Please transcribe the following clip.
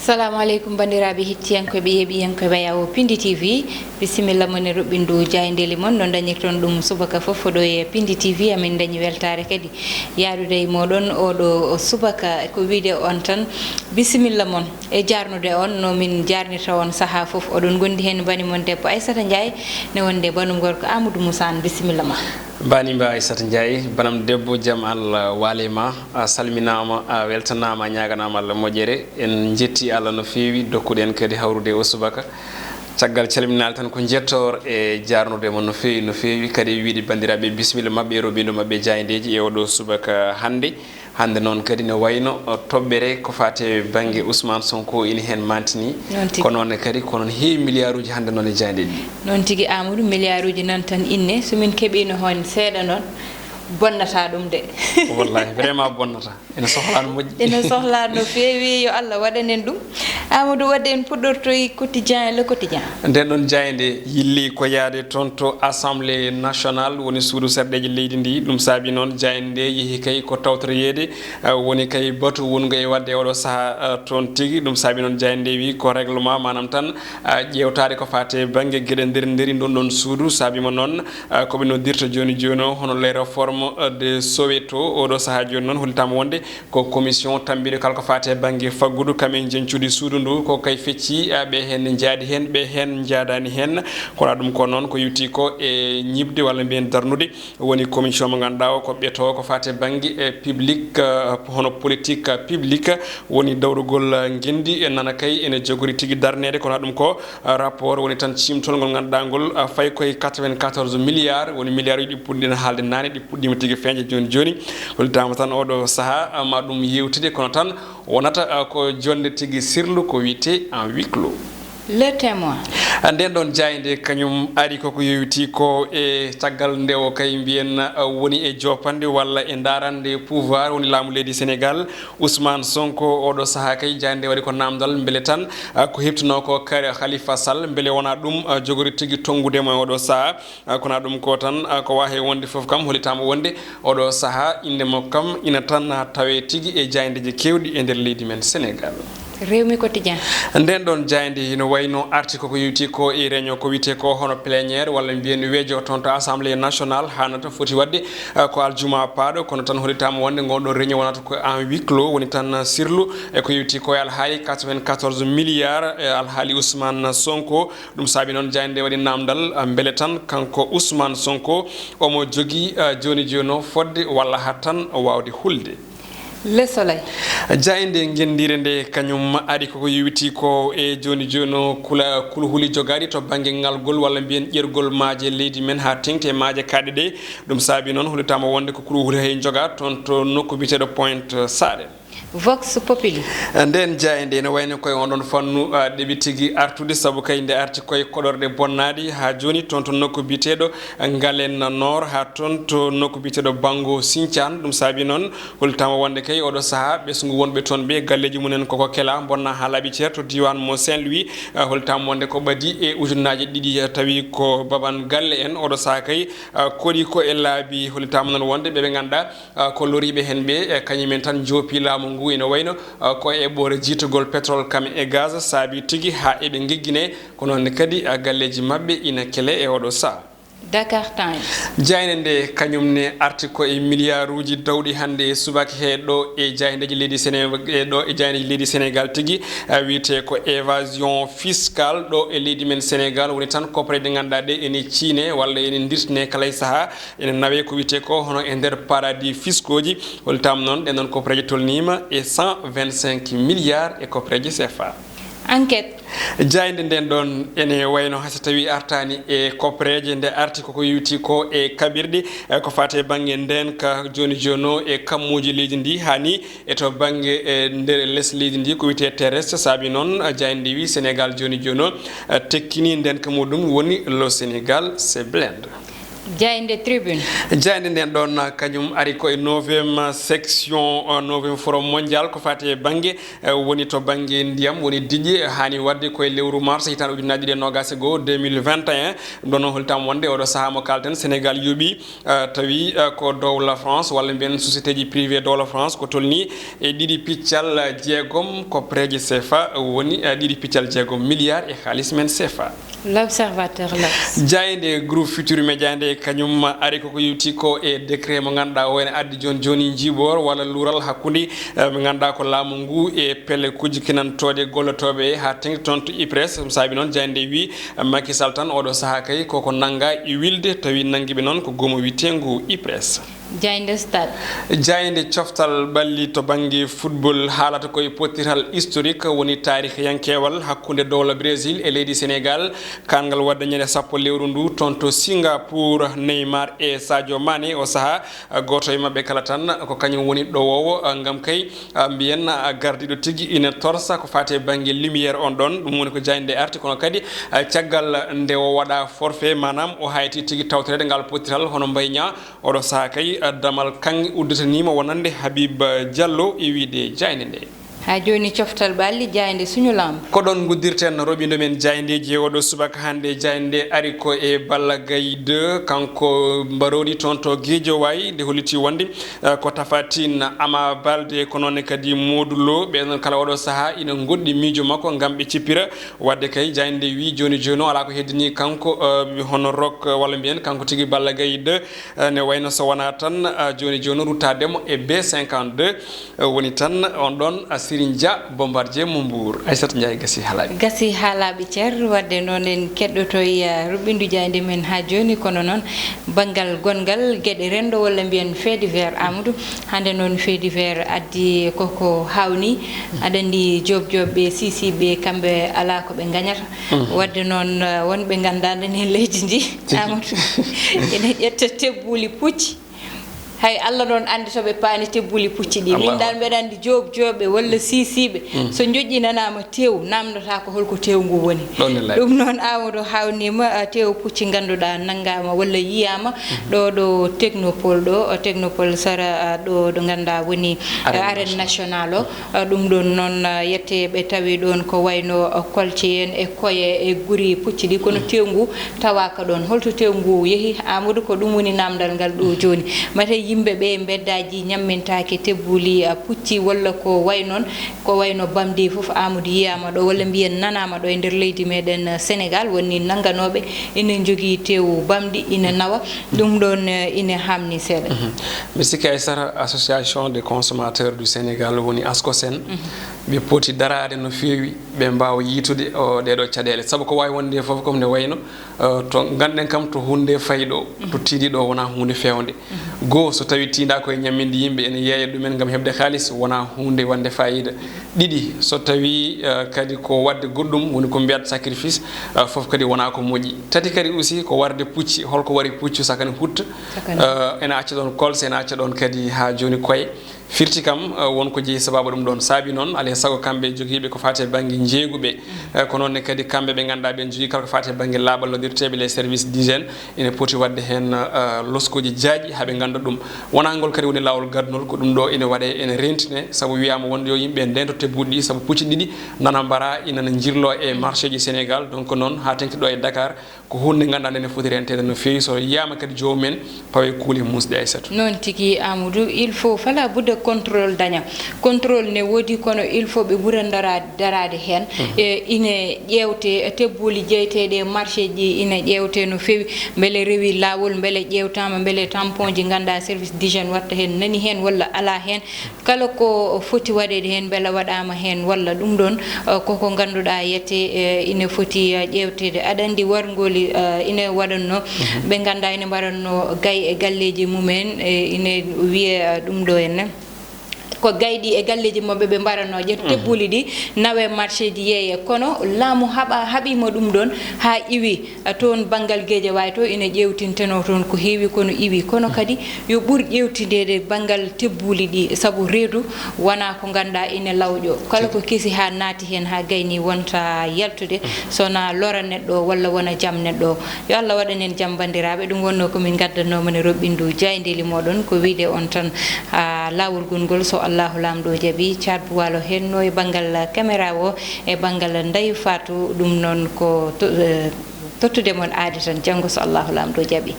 assalamu alaikum bandiraɓe hettiyankoɓe heeɓiyankoɓe yawo Pindi TV bisimilla mon e roɓɓindu jayndeli mon no dañirton ɗum subaka foof ɗo e Pindi TV amin dañi weltare kadi yaadude e moɗon oɗo subaka ko wiide on tan bisimilla mon e jarnude on no min jarnirta on saaha foof oɗon gondi hen bani mon debbo Aissata Ndiaye ne wonde banum gorko Amadou Moussa bisimilla ma banimba Aissata Ndiaye banam debbo jaam Allah walema a salminama a weltanama a ñaganama Allah moƴƴere en jetti Allah no fewi dokkuɗen kadi hawrude o subaka caggal calminal tan ko jettor e jarnude mon no fewi kadi wiide bandiraɓe bisimilla mabɓe e robindo mabɓe jayndeji e oɗo subaka hande noon kadi ne wayno toɓɓere ko fate banggue Ousmane Sonko ina hen mantini ko noon kadi ko noon heewi milliard uji hande noon e jayndeji noon tigui Amadou milliard uji nan tan inne somin keeɓino hon seeɗa noon bonnata ɗum de wallahi vraiment bonnata ene sohlano moƴƴi ene sohlano no fewi yo Allah waɗanen ɗum Amadou wadde en puɗɗortoyi quotidien le quotidien nden ɗon jayde yilli ko yaade toon to assemblée nationale woni suudu serɗeji leydi ndi ɗum saabi noon jayde nde yeehi kay ko tawtoroyede woni kay batu wongo e wadde oɗo saaha toon tigui ɗum saabi noon jayde nde wi ko règlement manam tan ƴewtade ko fate banggue gueɗe nder ɗon ɗon suudu saabima noon koɓe noddirta joni o hono les réformes de Soweto oɗo saaha joni noon hollitama wonde ko commission tambiɗo kala ko fate banggue faggudu kamen jencudi suudu ndu ko kay fecci ɓe hen jaadi hen ɓe hen jaadani hen kono ɗum ko noon ko yuti ko e ñibde walla mbiyen darnude woni commission mo ganduɗa o ko ɓeeto ko fate banggue public hono politique publique woni dawrugol guendi e nana kay ene jogori tigui darnede kono ɗum ko rapport woni tan cimtol ngol ganduɗa ngol fayi koye 94 milliards woni milliards uji ɗi puɗɗino haalde nane ɗi puɗɗima tigui feeñde joni hollitama tan oɗo saaha ma ɗum yewtide kono tan wonata ko jonde tigui sirlu ko wiyete en huis clos. Le Témoin nden ɗon jayde kañum ari koko yewti ko e caggal nde o kay mbiyen woni e jopande walla e darande pouvoir woni laamu leydi Sénégal Ousmane Sonko oɗo saaha kay jayde nde waɗi ko namdal beele tan ko heptino ko kare Khalifa Sall beele wona ɗum jogori tigui tonggudemo e oɗo saaha kono ɗum ko tan ko wahe wonde foof kam hollitama wonde oɗo saaha indemo kam ina tan tawe tigui e jaydeji kewɗi e nder leydi men Sénégal. Rewmi quotidien nden ɗon jayde no wayno article ko yewti ko e réunion ko wiyete ko hono plénière walla mbiyen weejo toon to assemblée nationale hanata foti wadde ko aljuma paaɗo kono tan hollitama wonde gonɗo réunion wonata ko en huis clos woni tan sirlu e ko yewti ko e alhaali 94 milliards e alhaali Ousmane Sonko ɗum saabi noon jayde waɗi namdal beele tan kanko Ousmane Sonko omo jogui joni o fodde walla hat tan wawde hulde. Le Soleil jayde gendire nde kañum ari koko yewti ko e joni kulhuli jogari to banggue ngalgol walla mbiyen ƴergol maaje leydi men ha tengti e maaje kaɗɗe ɗe ɗum saabi noon hollitama wonde ko kulhuli hay joga toon to nokku biteɗo Pointe Sarene. Vox Populi nden jayde ne wayno koye on ɗon fannu ɗeɓi tigui artude saabu kay nde arti koye koɗorɗe bonnadi ha joni toon to nokku biteɗo Ngalen Nord ha toon to nokku biteɗo Bango Sinthiane ɗum saabi noon hollitama wonde kay oɗo saaha ɓesgu wonɓe toon ɓe galleji mumen koko kela bonna ha laaɓi ceer to diwan mo Saint-Louis hollitama wonde ko ɓaadi e ujunnaje ɗiɗi tawi ko baban galle en oɗo saaha kay koɗi ko e laabi hollitama noon wonde ɓeɓe ganduɗa ko loriɓe hen ɓe kañumen tan joopi laamu ngu ina wayno ko eɓɓore jiitogol pétrole kam e gaz saabi tigui ha eɓe geggine ko noon kadi galleji mabɓe ina kele e oɗo saaha. Dakar Times jayde nde kañum ne arti ko e milliard uji dawɗi hande e subaka heɗɗo e jaydeji leydi Sénégal ɗo e jaydeji leydi Sénégal tigui wiyete ko évasion fiscale ɗo e leydi men Sénégal woni tan kopre ɗe ganduɗa ɗe ene ciine walla ene dirtine kala e saaha ene nawe ko wiyete ko hono e nder paradis fiscaux ji hollitama noon ɗen ɗon copreje tolnima e 125 milliards e copreje CFA. Enquête jayde nden ɗon ene wayno hayso tawi artani e copreje nde arti koko yewti ko e kaɓirɗe ko fate banggue nden ka joni o e kammuji leydi ndi hani e to banggue nder less leydi ndi ko wiyete terrestre saabi noon jayde wi Sénégal joni o tekkini nden ka muɗum woni le Sénégal c'est blende. Jainde Tribune. Jainde nden ɗon kañum ari koye 9e section 9e forum mondial ko fati banggue woni to banggue ndiyam woni diƴƴe hani wadde koye lewru mars hitande ujunnaje ɗiɗi e nogas e goho 2021 ɗum ɗon holtam wonde oɗo saaha mo kalten Sénégal yooɓi tawi ko dow la France walla mbiyen société ji privé dow la France ko tolni e ɗiɗi piccal jeegom ko préje CFA woni ɗiɗi piccal jeegom milliard e halis men CFA. L'observateur Jainde groupe Futur Média nde kañum ari koko yewti ko e décret mo ganduɗa o ene addi joni jibor walla luural hakkude mo ganduɗa ko laamu ngu e pelle kuji kinantoɗe gollotoɓe ha tengti toon to IPRES ɗum saabi noon Jainde wi Macky Sall tan oɗo saaha kay koko nanga e wilde tawi nanguiɓe noon ko gomo witengu IPRES. Jainde Stade. Jainde coftal balli to banggue football haalata koye pottiral historique woni tarikh yankewal hakkude dowla Brésil e leydi Sénégal kangal wadde ñande sappo lewru ndu toon to Singapour. Neymar e Sadio Mané o saaha goto e mabɓe kala tan ko kañum woni ɗowowo gam kay mbiyen gardiɗo tigui ina torsa ko fate banggue lumiére on ɗon ɗum woni ko Jainde arti kono kadi caggal nde o waɗa forfait manam o hayti tigui tawtorede ngal pottiral hono mbayña oɗo saaha kay damal kangi udditanima wonande Habib Diallo e wiide Jainde nde. Ha joni coftal balli Jainde suñu lamb ko ɗon guddirten roɓindo men Jaindeji oɗo subaka hande Jainde ari ko e Balla Gaye 2 kanko mbarodi toon to Guédiawaye nde holliti wonde ko Tafatine Ama Baldé ko noon kadi Modou Lo ɓeɗon kala oɗo saaha ina goɗɗi miijo makko gam ɓe cippira wadde kay Jainde wi joni joni ala ko heddini kanko hono Rock walla mbiyen kanko tigui Balla Gaye 2 ne wayno so wona tan joni joni ruttademo e B52 woni tan on ɗon Dia Bombardier mo Mbour Aissata Ndiaye gasi haalaɓe cer wadde noon en keɗɗoto ruɓindu Jainde men ha joni kono noon banggal gongal gueɗe rendo walla mbiyen fait divers Amadou hande noon fait divers addi koko hawni aɗa andi jobjoɓe sisiɓe kamɓe ala ko ɓe gañata wadde noon wonɓe ganduɗa nani leydi ndi Amadou ene ƴetta tebbuli pucci hay Allah non andi to be paani tebbuli pucci ɗi min dal mbeɗa andi jobjoɓe walla sisiɓe so joƴƴinanama tew namdata ko holko tew ngu woni ɗum noon Amadou hawnima tew pucci ganduɗa nanggama walla yiyama ɗo technopole technopole sara ɗo ganduɗa woni arène national o ɗum ɗon noon yette ɓe tawi ɗon ko wayno kolce en e koye e guri pucci ɗi kono tew ngu tawaka ɗon holto tew ngu yeehi Amadou ko ɗum woni namdal ngal ɗo joni mate yimɓe ɓe beddaji ñammintake tebbuli pucci walla ko way noon ko wayno bamdi fof Amadou yiyama ɗo walla mbiyen nanama ɗo e nder leydi meɗen Sénégal woni nanganoɓe ina jogui tew bamdi ina nawa ɗum ɗon ina hamni seeɗa mi sikki Aissata association des consommateurs du Sénégal woni ASCOSEN ɓe poti darade no fewi ɓe mbawa yitude ɗeɗo caɗele saabu ko wawi wonde foof comme nde wayno to ganduɗen kam to hunde fayiɗo to tiiɗi ɗo wona hunde fewde goho so tawi tinda koye ñamminde yimɓe ene yeeya ɗumen gam heɓde halis wona hunde wande fayida ɗiɗi so tawi kadi ko wadde goɗɗum woni ko mbiyat sacrifice foof kadi wona ko moƴƴi tati kadi aussi ko warde pucci holko wari puccu sakane hutta ene acca ɗon kolse ene acca ɗon kadi ha joni koye firti kam wonko jeeyi sababu ɗum ɗon saabi noon alay saago kamɓe joguiɓe ko fate banggue jeeguɓe ko noonne kadi kamɓe ɓe ganduɗa ɓen jogui kala ko fate banggue laaɓallodirteɓe les services d'hygiène ene poti wadde hen loskoji jaaƴi haaɓe ganda ɗum wona ngol kadi woni lawol gadnol ko ɗum ɗo ene waɗe ene rentine saabu wiyama wonde yo yimɓe ndento tebbuɗi ɗi saabu pucci ɗiɗi nana mbara inana jirlo e marché ji Sénégal donc noon ha tengti ɗo e Dakar ko hunde ganduɗa nde ne foti rentede no fewi so yiyama kadi jomumen pawe kuule musɗe Aissatou noon tigui Amadou il faut fala budde contrôle daña contrôle ne wodi kono il faut ɓe ɓuura darade hen ine ƴewte tebbuli jeyteɗe marché ji ine ƴewte no fewi beele rewi lawol beele ƴewtama beele tampon ji ganda service d'hygiène watta hen nani hen walla ala hen kala ko foti waɗede hen beele waɗama hen walla ɗum ɗon koko ganduɗa yette ine foti ƴewtede aɗa andi wargoli ine waɗanno ɓe ganda ine mbaɗanno gay e galleji mumen ine wiye ɗum ɗo henne ko gaydi e galleji mabbe be mbarano je tebbuli di nawe marché di yeye kono laamu habima dum don ha iwi ton bangal geje way to ina jewtinteno ton ko heewi kono iwi kono kadi yo bur jewtidede bangal tebbuli di sabu reedu wana ko ganda ina lawjo kala ko kisi ha naati hen ha gayni wonta yaltude sona lora neddo walla wona jam neddo yo Allah waɗanen jam bandiraɓe ɗum wonno komin gaddano mone roɓɓindu jayndeli moɗon ko wiide on tan lawol gongol so Allahu lamdo jabi charbu walo henno e bangal caméra o e bangal Ndeye Fatou ɗum non ko tottude mon aadi tan jango so Allahu lamdo jabi